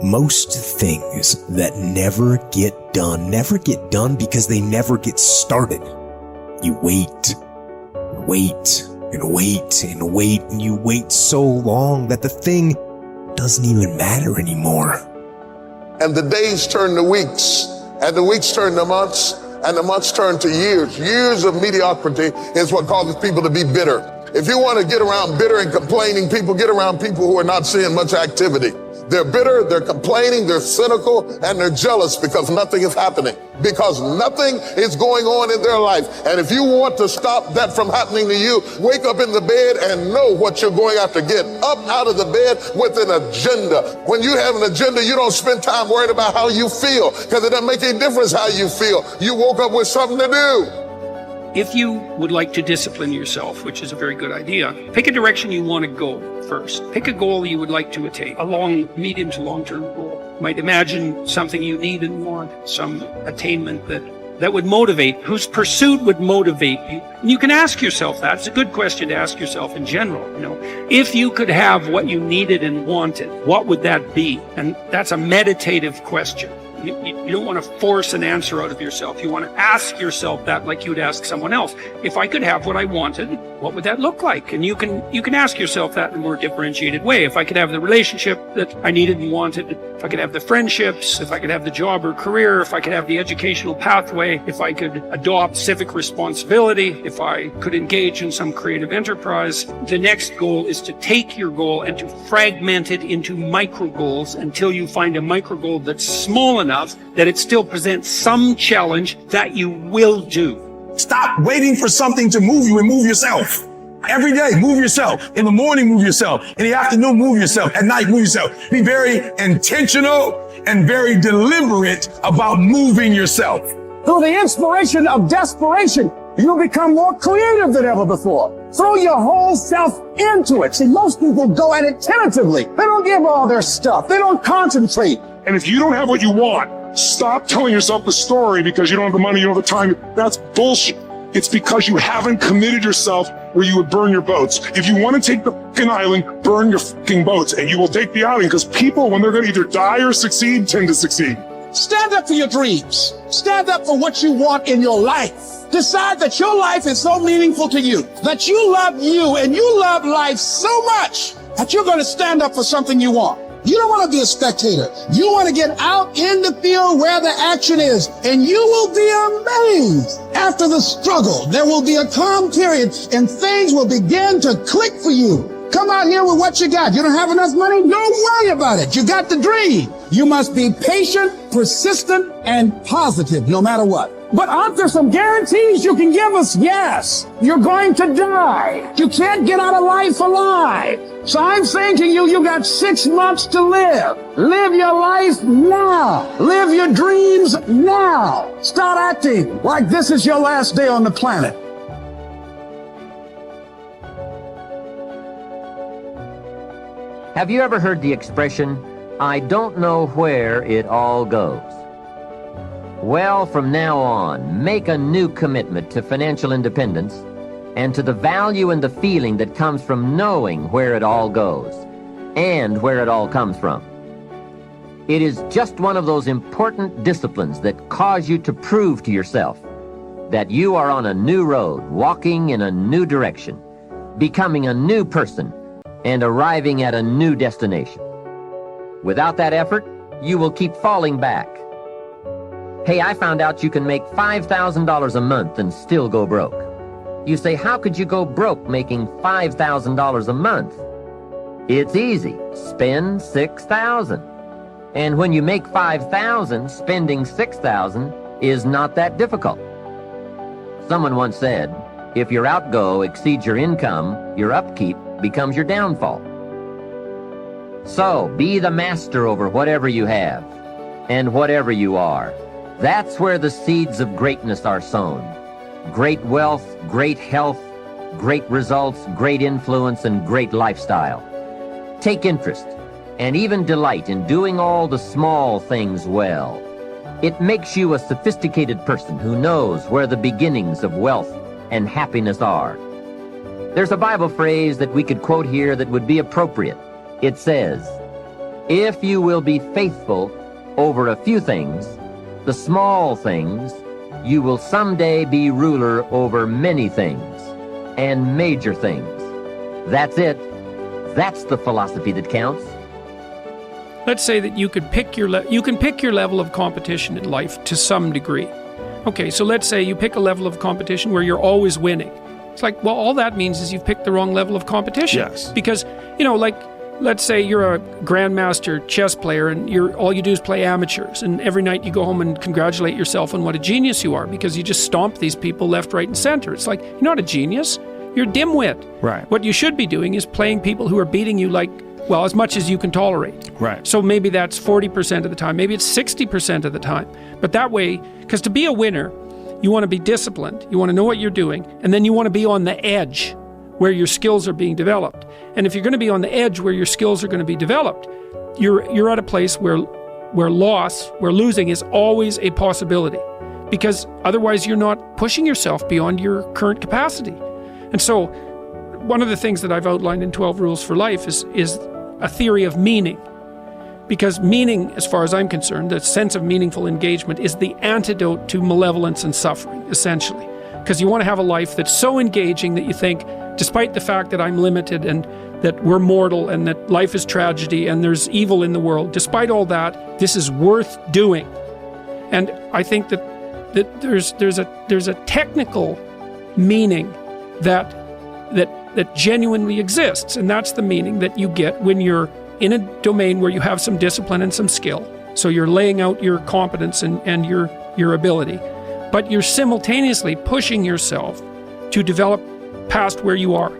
Most things that never get done because they never get started. You wait, and wait, and wait, and wait, and you wait so long that the thing doesn't even matter anymore. And the days turn to weeks, and the weeks turn to months, and the months turn to years. Years of mediocrity is what causes people to be bitter. If you want to get around bitter and complaining people, get around people who are not seeing much activity. They're bitter, they're complaining, they're cynical, and they're jealous because nothing is happening, because nothing is going on in their life. And if you want to stop that from happening to you, wake up in the bed and know what you're going after. Get up out of the bed with an agenda. When you have an agenda, you don't spend time worried about how you feel, because it doesn't make any difference how you feel. You woke up with something to do. If you would like to discipline yourself, which is a very good idea, pick a direction you want to go first. Pick a goal you would like to attain, a long, medium to long-term goal. You might imagine something you need and want, some attainment that would motivate, whose pursuit would motivate you. And you can ask yourself that. It's a good question to ask yourself in general. If you could have what you needed and wanted, what would that be? And that's a meditative question. You don't want to force an answer out of yourself. You want to ask yourself that like you would ask someone else. If I could have what I wanted, what would that look like? And you can ask yourself that in a more differentiated way. If I could have the relationship that I needed and wanted, if I could have the friendships, if I could have the job or career, if I could have the educational pathway, if I could adopt civic responsibility, if I could engage in some creative enterprise. The next goal is to take your goal and to fragment it into micro goals until you find a micro goal that's small enough that it still presents some challenge that you will do. Stop waiting for something to move you and move yourself. Every day, move yourself. In the morning, move yourself. In the afternoon, move yourself. At night, move yourself. Be very intentional and very deliberate about moving yourself. Through the inspiration of desperation, you'll become more creative than ever before. Throw your whole self into it. See, most people go at it tentatively. They don't give all their stuff. They don't concentrate. And if you don't have what you want, stop telling yourself the story because you don't have the money, you don't have the time. That's bullshit. It's because you haven't committed yourself where you would burn your boats. If you want to take the fucking island, burn your fucking boats, and you will take the island, because people, when they're going to either die or succeed, tend to succeed. Stand up for your dreams. Stand up for what you want in your life. Decide that your life is so meaningful to you, that you love you and you love life so much that you're going to stand up for something you want. You don't want to be a spectator. You want to get out in the field where the action is, and you will be amazed. After the struggle, there will be a calm period, and things will begin to click for you. Come out here with what you got. You don't have enough money? Don't worry about it. You got the dream. You must be patient, persistent, and positive no matter what. But aren't there some guarantees you can give us? Yes. You're going to die. You can't get out of life alive. So I'm saying to you, you got 6 months to live. Live your life now. Live your dreams now. Start acting like this is your last day on the planet. Have you ever heard the expression, I don't know where it all goes? Well, from now on, make a new commitment to financial independence and to the value and the feeling that comes from knowing where it all goes and where it all comes from. It is just one of those important disciplines that cause you to prove to yourself that you are on a new road, walking in a new direction, becoming a new person, and arriving at a new destination. Without that effort, you will keep falling back. Hey, I found out you can make $5,000 a month and still go broke. You say, how could you go broke making $5,000 a month? It's easy. Spend $6,000. And when you make $5,000, spending $6,000 is not that difficult. Someone once said, if your outgo exceeds your income, your upkeep becomes your downfall. So, be the master over whatever you have and whatever you are. That's where the seeds of greatness are sown. Great wealth, great health, great results, great influence, and great lifestyle. Take interest and even delight in doing all the small things well. It makes you a sophisticated person who knows where the beginnings of wealth and happiness are. There's a Bible phrase that we could quote here that would be appropriate. It says, If you will be faithful over a few things, the small things, you will someday be ruler over many things and major things. That's it. That's the philosophy that counts. Let's say that you can pick your level of competition in life to some degree. Okay, so let's say you pick a level of competition where you're always winning. It's like, well, all that means is you've picked the wrong level of competition. Yes. Because, like, let's say you're a grandmaster chess player and all you do is play amateurs, and every night you go home and congratulate yourself on what a genius you are because you just stomp these people left, right, and center. It's like, you're not a genius. You're a dimwit. Right. What you should be doing is playing people who are beating you as much as you can tolerate. Right. So maybe that's 40% of the time. Maybe it's 60% of the time. But that way, because to be a winner, you want to be disciplined. You want to know what you're doing. And then you want to be on the edge where your skills are being developed. And if you're going to be on the edge where your skills are going to be developed, you're at a place where losing is always a possibility. Because otherwise you're not pushing yourself beyond your current capacity. And so one of the things that I've outlined in 12 Rules for Life is a theory of meaning. Because meaning, as far as I'm concerned, the sense of meaningful engagement is the antidote to malevolence and suffering, essentially. Because you want to have a life that's so engaging that you think, despite the fact that I'm limited and that we're mortal and that life is tragedy and there's evil in the world, despite all that, this is worth doing. And I think that there's a technical meaning that genuinely exists, and that's the meaning that you get when you're in a domain where you have some discipline and some skill. So you're laying out your competence and your ability, but you're simultaneously pushing yourself to develop past where you are.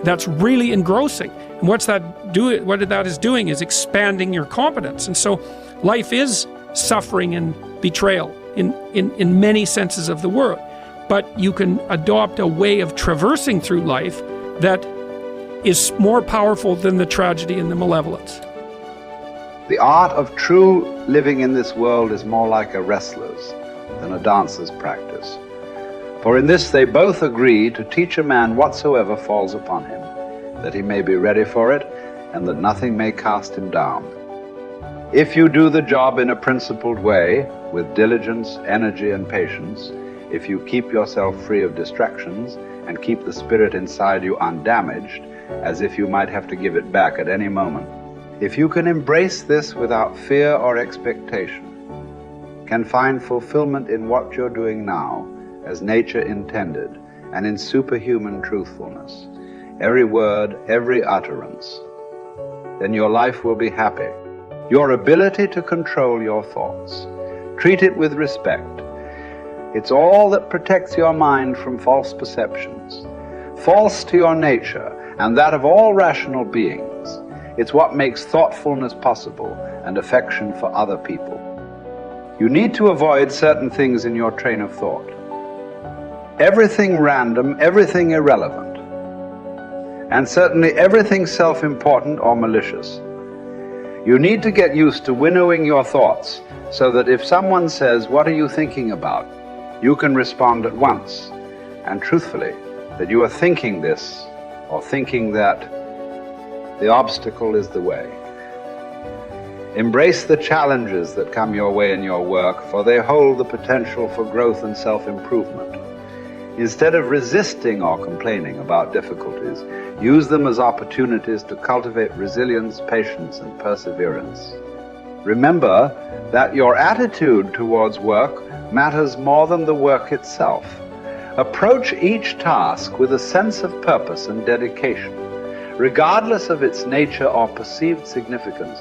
That's really engrossing. And what that is doing is expanding your competence. And so life is suffering and betrayal in many senses of the word. But you can adopt a way of traversing through life that is more powerful than the tragedy and the malevolence. The art of true living in this world is more like a wrestler's than a dancer's practice. For in this they both agree to teach a man whatsoever falls upon him, that he may be ready for it, and that nothing may cast him down. If you do the job in a principled way, with diligence, energy, and patience, if you keep yourself free of distractions and keep the spirit inside you undamaged, as if you might have to give it back at any moment, if you can embrace this without fear or expectation, can find fulfillment in what you're doing now, as nature intended, and in superhuman truthfulness, every word, every utterance, then your life will be happy. Your ability to control your thoughts, treat it with respect. It's all that protects your mind from false perceptions, false to your nature and that of all rational beings. It's what makes thoughtfulness possible and affection for other people. You need to avoid certain things in your train of thought. Everything random, everything irrelevant, and certainly everything self-important or malicious. You need to get used to winnowing your thoughts so that if someone says, "What are you thinking about?" you can respond at once and truthfully that you are thinking this or thinking that. The obstacle is the way. Embrace the challenges that come your way in your work, for they hold the potential for growth and self-improvement. Instead of resisting or complaining about difficulties, use them as opportunities to cultivate resilience, patience, and perseverance. Remember that your attitude towards work matters more than the work itself. Approach each task with a sense of purpose and dedication, regardless of its nature or perceived significance.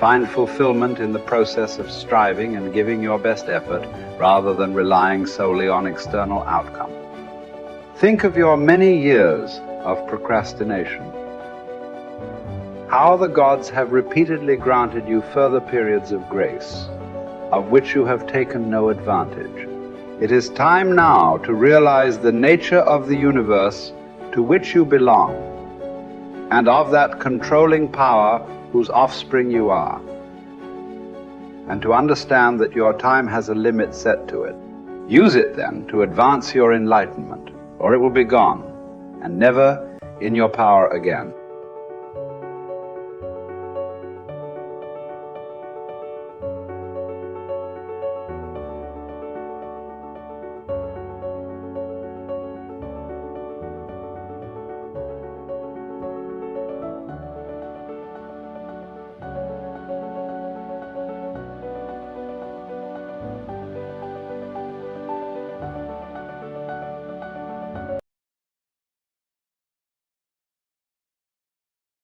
Find fulfillment in the process of striving and giving your best effort rather than relying solely on external outcome. Think of your many years of procrastination. How the gods have repeatedly granted you further periods of grace, of which you have taken no advantage. It is time now to realize the nature of the universe to which you belong, and of that controlling power whose offspring you are, and to understand that your time has a limit set to it. Use it then to advance your enlightenment, or it will be gone, and never in your power again.